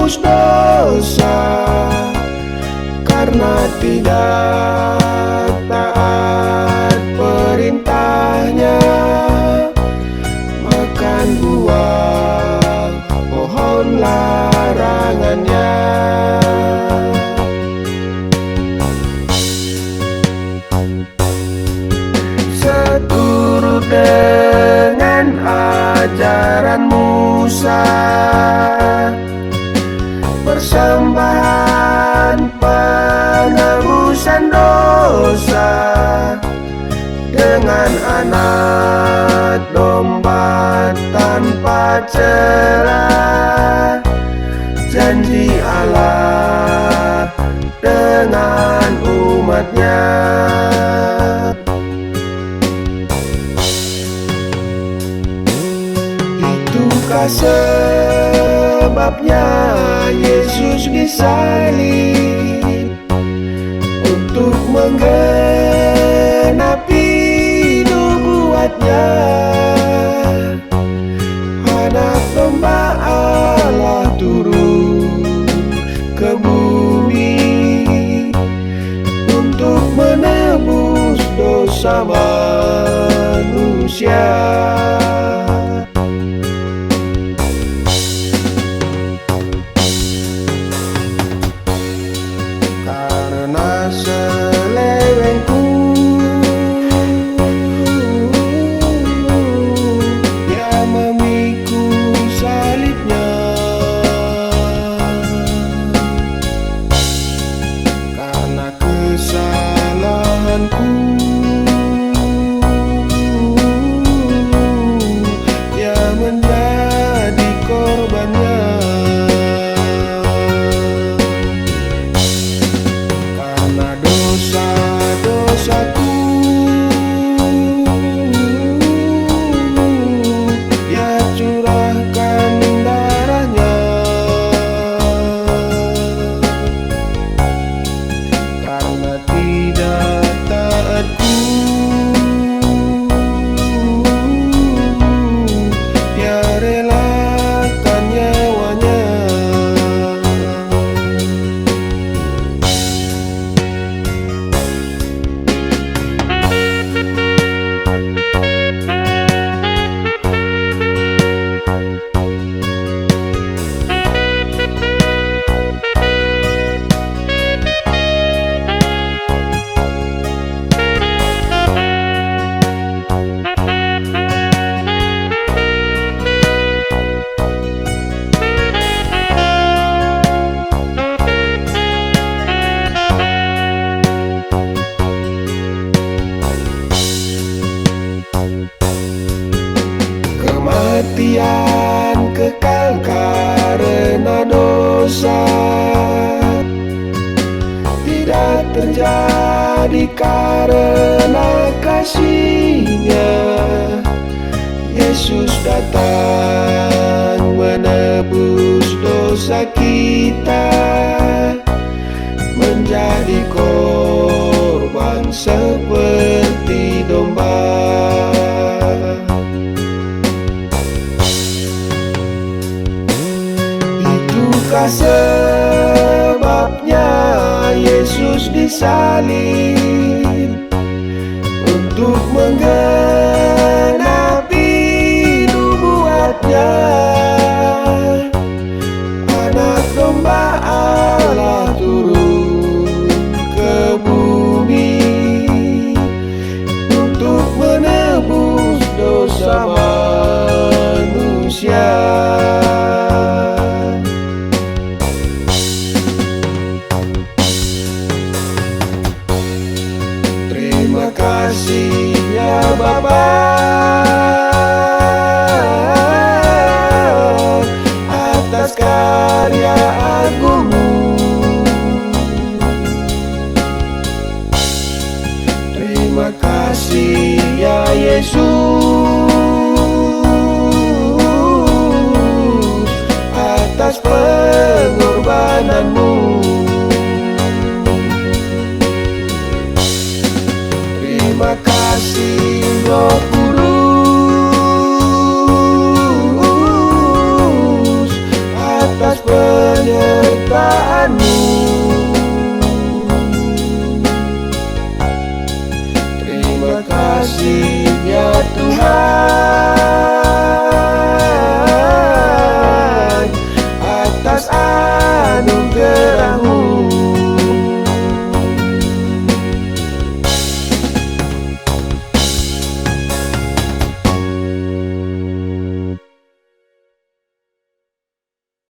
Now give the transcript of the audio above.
menebus dosa, karena tidak taat perintahnya, makan buah pohon larangannya. Seturut dengan ajaran Musa, persembahan penebusan dosa dengan anak domba tanpa celah, janji Allah dengan umatnya. Itukah sebabnya Yesus disalib, untuk menggenapi nubuatnya. Anak domba Allah turun ke bumi untuk menebus dosa manusia. Karena selewengku dia memikul salibnya, karena kesalahanku dia menjadi korbannya. Dosa-dosaku dia curahkan darahnya, karena tidak taatku dia relakan nyawanya. Kematian kekal karena dosa tidak terjadi karena kasih-Nya. Yesus datang menebus dosa kita, menjadi korban seperti domba. Itukah sebabnya Yesus disalib, untuk menggenapi nubuatnya. Anak domba Allah turun ke bumi untuk menebus dosa manusia. Terima kasih ya Bapa atas karya agungmu. Terima kasih ya Yesus atas pengorbananmu. Terima kasih Roh Kudus atas penyertaan-Mu. Terima kasih ya Tuhan.